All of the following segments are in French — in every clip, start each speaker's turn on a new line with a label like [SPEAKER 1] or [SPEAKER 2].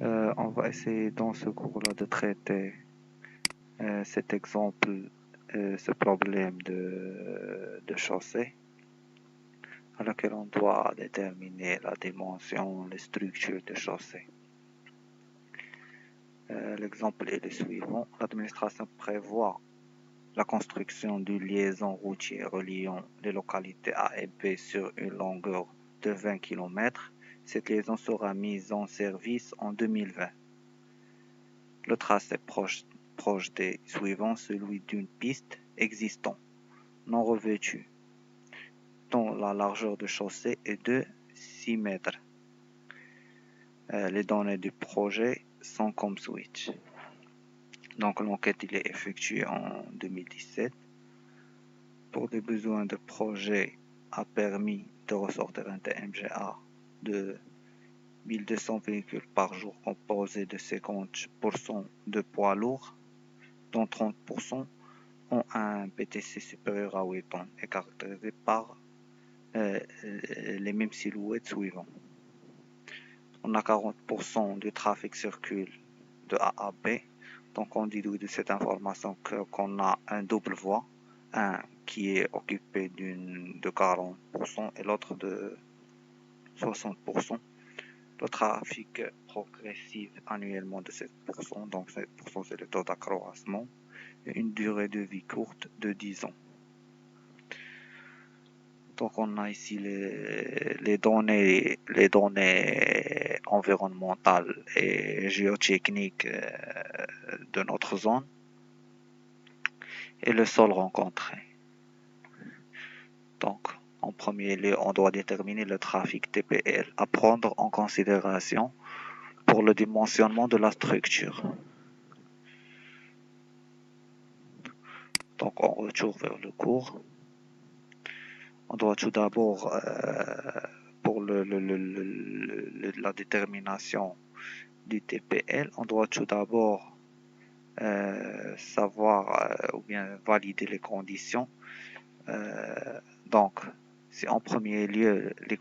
[SPEAKER 1] On va essayer dans ce cours-là de traiter cet exemple, ce problème de chaussée, à laquelle on doit déterminer la dimension, les structures de chaussée. L'exemple est le suivant. L'administration prévoit la construction d'une liaison routière reliant les localités A et B sur une longueur de 20 km. Cette liaison sera mise en service en 2020. Le tracé projeté suivant celui d'une piste existante, non revêtue, dont la largeur de chaussée est de 6 mètres. Les données du projet sont comme suit. Donc l'enquête est effectuée en 2017. Pour des besoins de projet, a permis de ressortir un TMGA de 1200 véhicules par jour composé de 50% de poids lourds, dont 30% ont un PTC supérieur à 8 tonnes et caractérisé par les mêmes silhouettes suivantes. On a 40% du trafic circule de A à B, donc on déduit de cette information qu'on a un double voie, un qui est occupé de 40% et l'autre de 60%. Le trafic progressif annuellement de 7%, donc 7% c'est le taux d'accroissement, et une durée de vie courte de 10 ans. Donc on a ici les données environnementales et géotechniques de notre zone et le sol rencontré. Donc en premier lieu, on doit déterminer le trafic TPL à prendre en considération pour le dimensionnement de la structure. Donc on retourne vers le cours. On doit tout d'abord, pour la détermination du TPL, on doit tout d'abord savoir ou bien valider les conditions. Donc, c'est en premier lieu les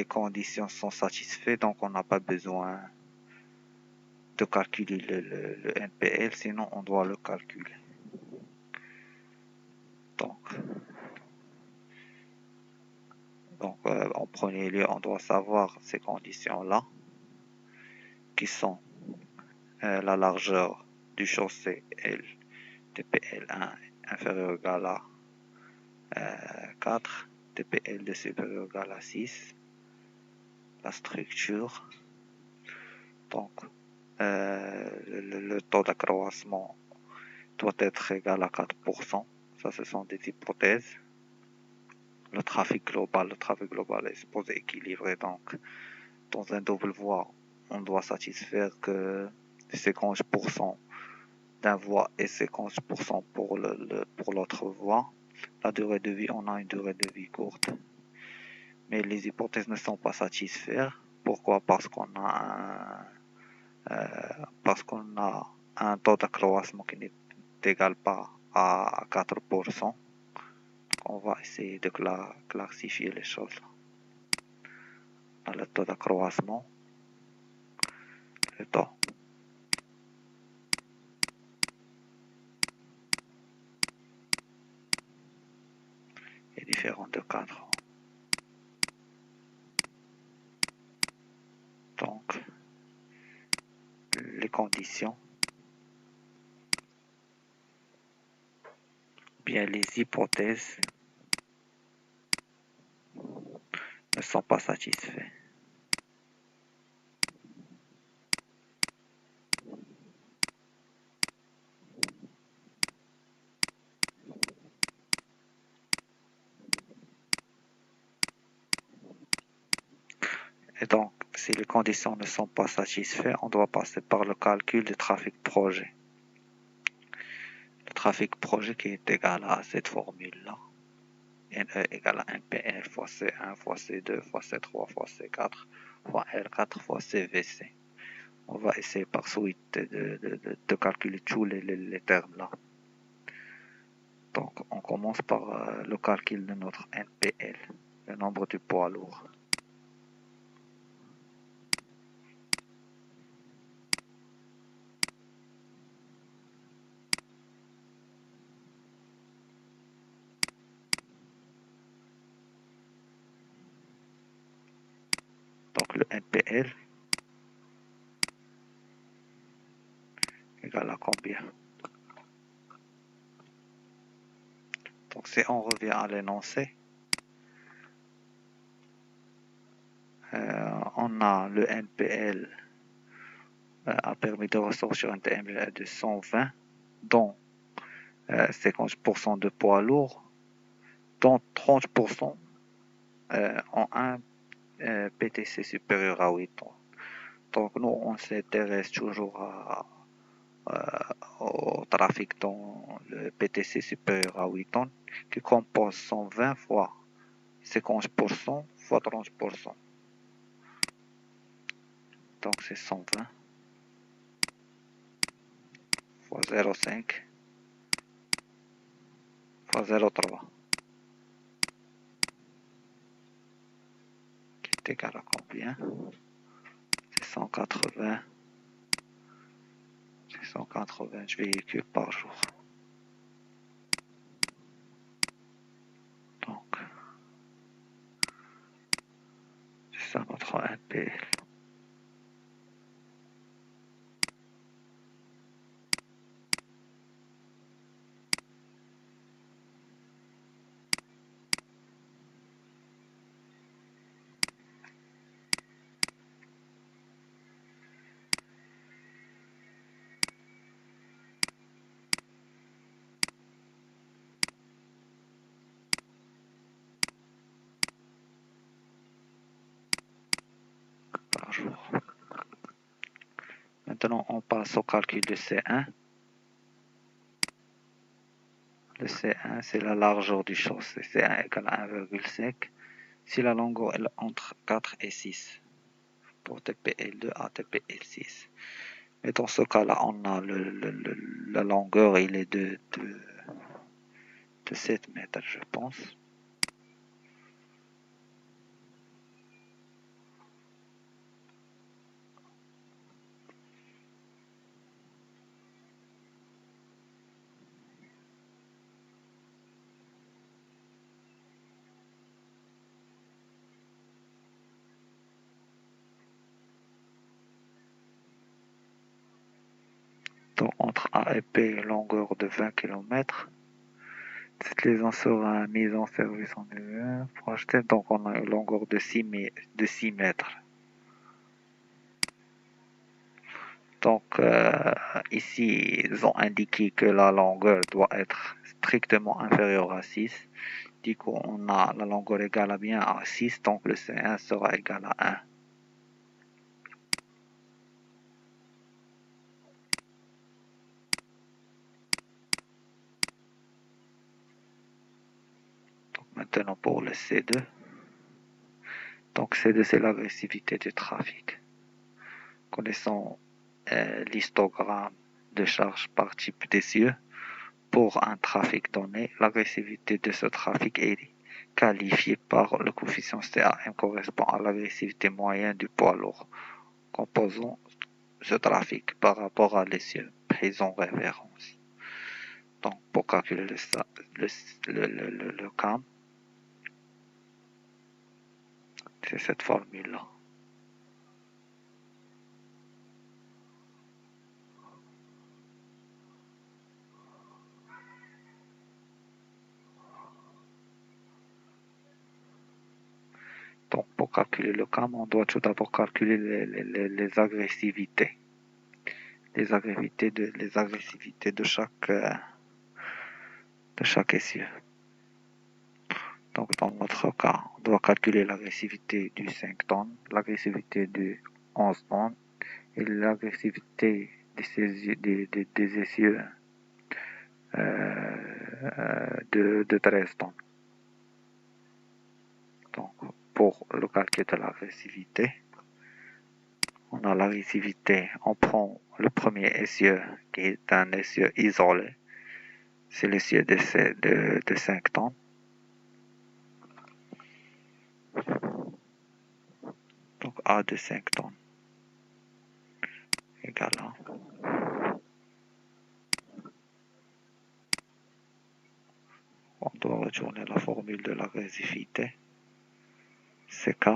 [SPEAKER 1] conditions sont satisfaites, donc on n'a pas besoin de calculer le NPL, sinon on doit le calculer. Donc en premier lieu, on doit savoir ces conditions-là, qui sont la largeur du chaussée L, TPL1 inférieur ou égal à 4, TPL2 supérieur ou égal à 6, la structure, donc le taux d'accroissement doit être égal à 4%, ça ce sont des hypothèses. Le trafic global est supposé équilibré, donc dans un double voie, on doit satisfaire que 50% d'un voie et 50% pour l'autre voie. La durée de vie, on a une durée de vie courte. Mais les hypothèses ne sont pas satisfaites. Pourquoi? Parce qu'on a un taux d'accroissement qui n'est égal pas à 4%. On va essayer de clarifier les choses. Dans le taux d'accroissement, le taux est différent de 4. Donc, les conditions, bien les hypothèses ne sont pas satisfaites. Et donc, si les conditions ne sont pas satisfaites, on doit passer par le calcul du trafic projet. Le trafic projet qui est égal à cette formule-là. NE égale à 1PL fois C1 fois C2 fois C3 fois C4 fois L4 fois CVC. On va essayer par suite de calculer tous les termes là. Donc, on commence par le calcul de notre NPL, le nombre du poids lourd. Donc le NPL égale à combien? Donc si on revient à l'énoncé, on a le NPL a permis de ressortir un TMG de 120, dont 50% de poids lourd, dont 30% en un PTC supérieur à 8 tonnes. Donc nous, on s'intéresse toujours au trafic dans le PTC supérieur à 8 tonnes, qui compose 120 fois 50% fois 30%. Donc c'est 120 fois 0,5 fois 0,3 qui est égal à combien? C'est 180 véhicules par jour. Donc c'est ça notre NPL. Par jour. Maintenant, on passe au calcul de C1. Le C1, c'est la largeur du chaussée. C1 égale à 1,5 si la longueur est entre 4 et 6 pour TPL2 à TPL6. Mais dans ce cas-là, on a la longueur, il est de 7 mètres, je pense. Donc, entre A et B, longueur de 20 km. Cette liaison sera mise en service en projetée. Donc, on a une longueur de 6 mètres. Donc, ici, ils ont indiqué que la longueur doit être strictement inférieure à 6. Du coup, on a la longueur égale à bien à 6, donc le C1 sera égal à 1. Donc, maintenant, pour le C2. Donc, C2, c'est l'agressivité du trafic. Connaissons l'histogramme de charge par type d'essieu. Pour un trafic donné, l'agressivité de ce trafic est qualifiée par le coefficient CAM correspond à l'agressivité moyenne du poids lourd composant ce trafic par rapport à l'essieu pris en référence. Donc pour calculer le CAM, c'est cette formule-là. Donc pour calculer le CAM, on doit tout d'abord calculer les agressivités. Les agressivités de chaque essieu. Donc, dans notre cas, on doit calculer l'agressivité du 5 tonnes, l'agressivité du 11 tonnes et l'agressivité des essieux de 13 tonnes. Donc, pour le calcul de l'agressivité, on a l'agressivité, on prend le premier essieu qui est un essieu isolé. c'est l'essieu de 5 tonnes. Donc A de 5 tonnes égale à, on doit retourner la formule de l'agressivité, CK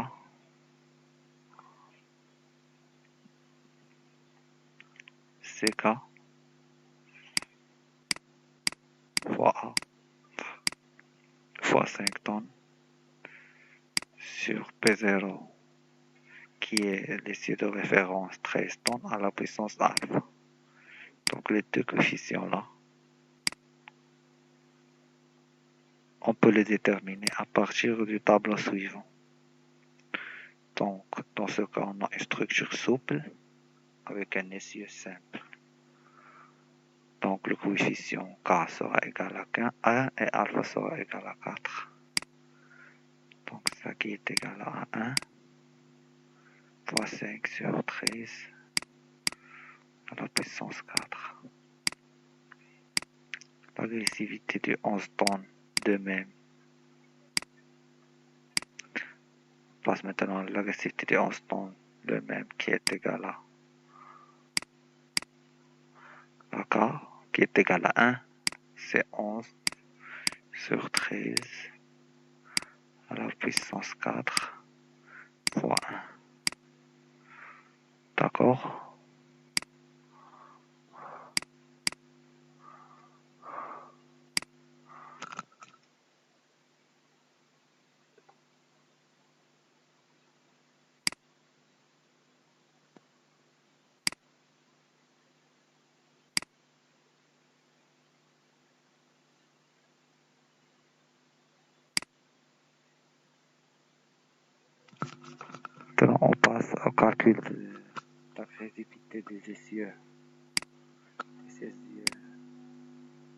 [SPEAKER 1] fois A fois 5 tonnes sur P0 qui est l'essieu de référence 13 tonnes à la puissance alpha. Donc les deux coefficients là, on peut les déterminer à partir du tableau suivant. Donc dans ce cas, on a une structure souple avec un essieu simple. Donc le coefficient K sera égal à 1 et alpha sera égal à 4. Donc ça qui est égal à 1 fois 5 sur 13 à la puissance 4. L'agressivité de 11 tonnes de même. On passe maintenant à l'agressivité de 11 tonnes de même qui est égal à la K qui est égal à 1. C'est 11 sur 13 à la puissance 4 fois 1. D'accord? Maintenant, on passe au calcul de l'agressivité des essieux.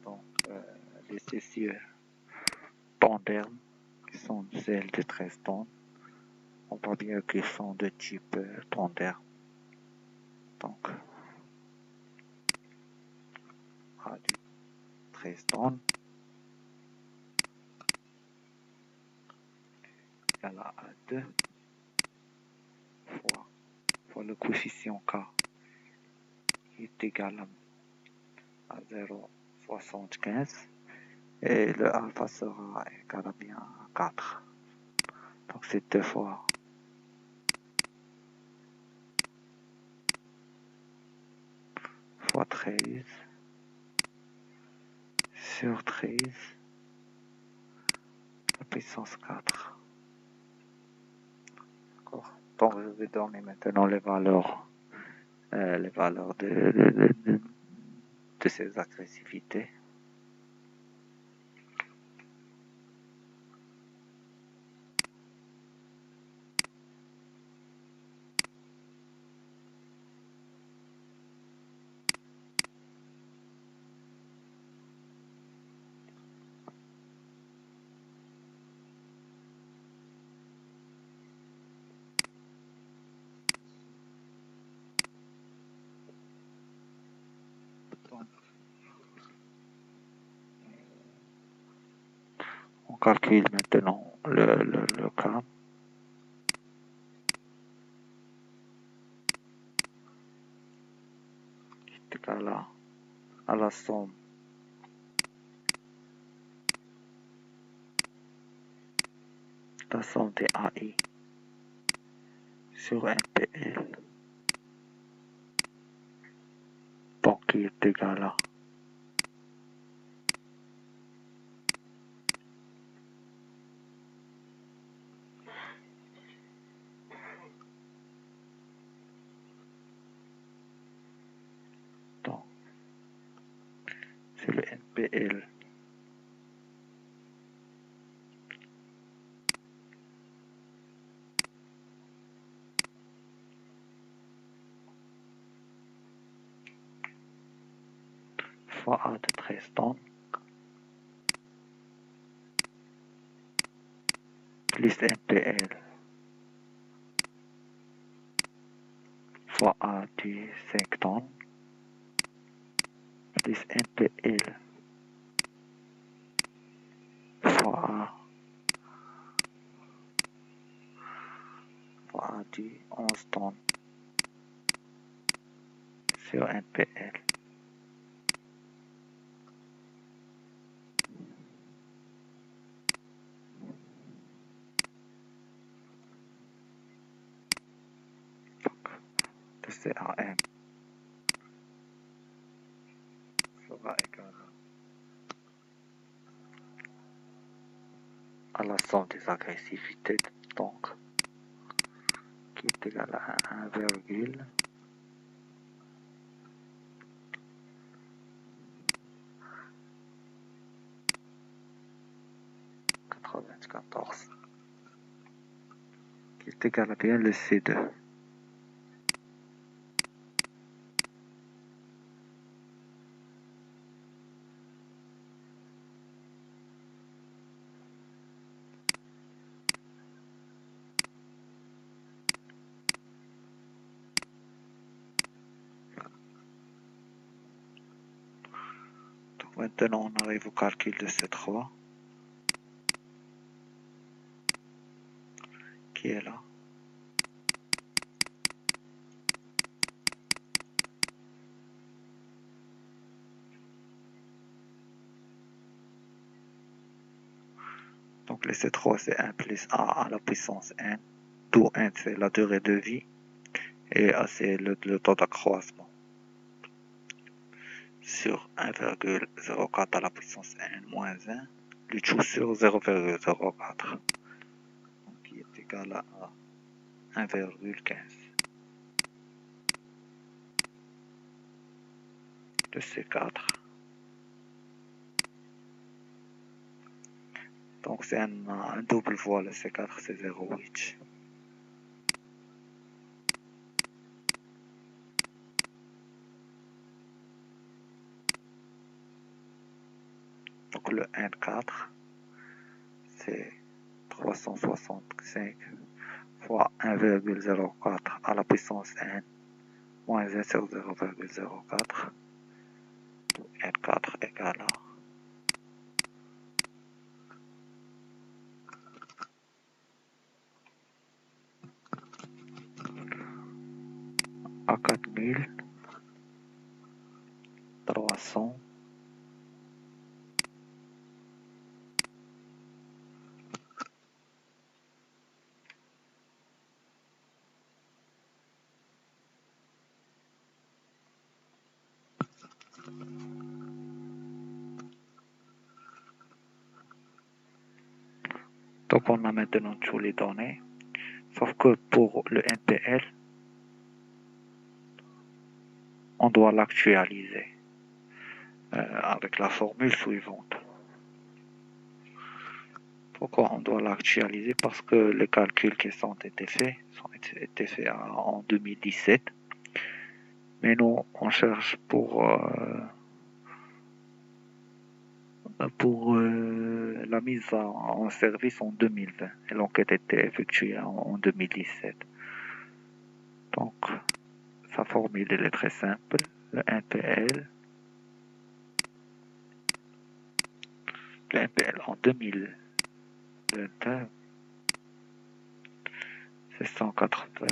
[SPEAKER 1] Donc, les essieux tandem, qui sont celles de 13 tonnes, on voit bien qu'ils sont de type tandem. Donc, A de 13 tonnes égale à 2 fois le coefficient K qui est égal à 0,75 et le alpha sera égal à bien 4. Donc c'est 2 fois 13 sur 13 la puissance 4. D'accord. Donc je vais donner maintenant les valeurs de ces agressivités. Donc, on calcule maintenant le cas. Qui est égal à la somme des AI sur NPL. Donc qui est égal à donc c'est le NPL fois A de 13 tonnes plus NPL fois A de 5 tonnes plus NPL fois A du 11 tonnes sur NPL. CAM sera égal à la somme des agressivités, donc qui est égal à 1,94 qui est égal à bien le C2. Donc maintenant on arrive au calcul de C3 qui est là. Donc le C3 c'est 1 plus A à la puissance n, d'où n c'est la durée de vie et A c'est le taux d'accroissement sur 1,04 à la puissance n moins 1, le tout sur 0,04, qui est égal à 1,15 de C4. Donc c'est un double voie, le C4 c'est 0,8. Donc le N4 c'est 365 fois 1,04 à la puissance n moins 1 sur 0,04. N4 égale à 4300 Donc on a maintenant tous les données, sauf que pour le NPL, on doit l'actualiser avec la formule suivante. Pourquoi on doit l'actualiser? Parce que les calculs qui ont été faits en 2017, mais nous on cherche pour la mise en service en 2020 et l'enquête était effectuée en 2017. Donc, sa formule elle est très simple. Le NPL en 2021, c'est 180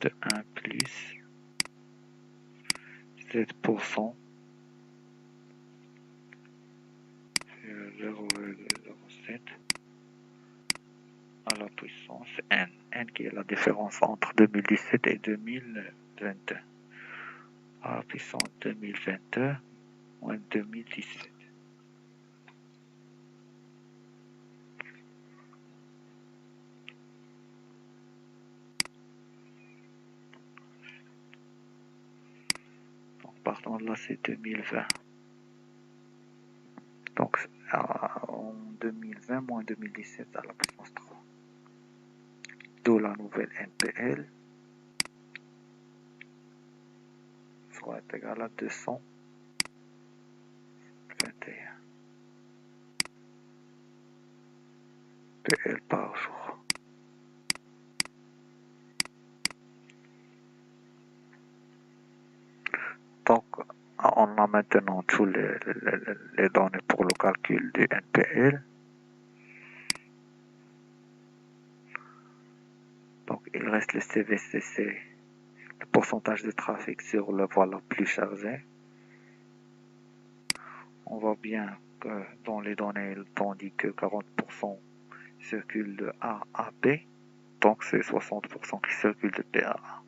[SPEAKER 1] de 1 plus 7% 0,07 à la puissance n. N qui est la différence entre 2017 et 2021. À la puissance 2022 moins 2017. Donc partant de là, c'est 2020. Donc en 2020 moins 2017 à la puissance 3. D'où la nouvelle NPL soit égale à 221 PL par jour. Donc on on a maintenant tous les données pour le calcul du NPL. Donc, il reste le CVCC, le pourcentage de trafic sur la voie la plus chargée. On voit bien que dans les données, on dit que 40% circulent de A à B. Donc, c'est 60% qui circulent de B à A.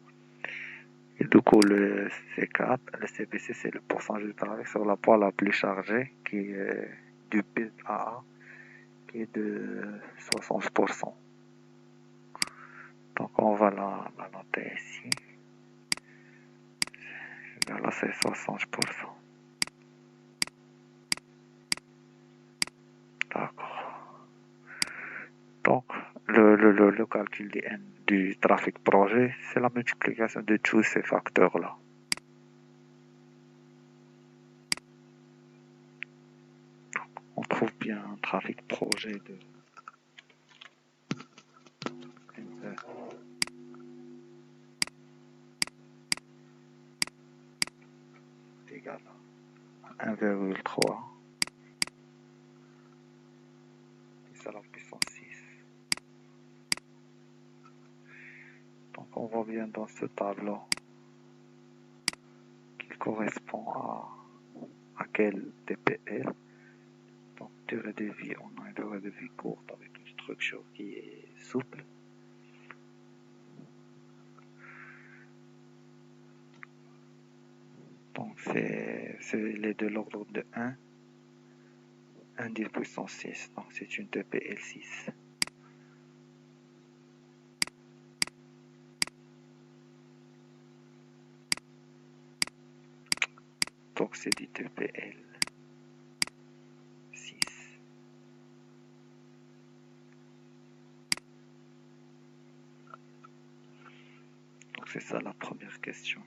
[SPEAKER 1] Et du coup, le C4, le CVC, c'est le pourcentage de trafic sur la voie la plus chargée, qui est du B à A, qui est de 60%. Donc, on va la noter ici. Là, c'est 60%. D'accord. Donc, le calcul du trafic projet, c'est la multiplication de tous ces facteurs-là. On trouve bien un trafic projet de NE égal à 1,3 à la puissance 6. Donc on voit bien dans ce tableau qu'il correspond à quel TPL. Donc durée de vie, on a une durée de vie courte avec une structure qui est souple. Donc c'est de l'ordre de 1 10 puissance 6. Donc c'est une TPL 6. Donc c'est du TPL 6. Donc c'est ça la première question.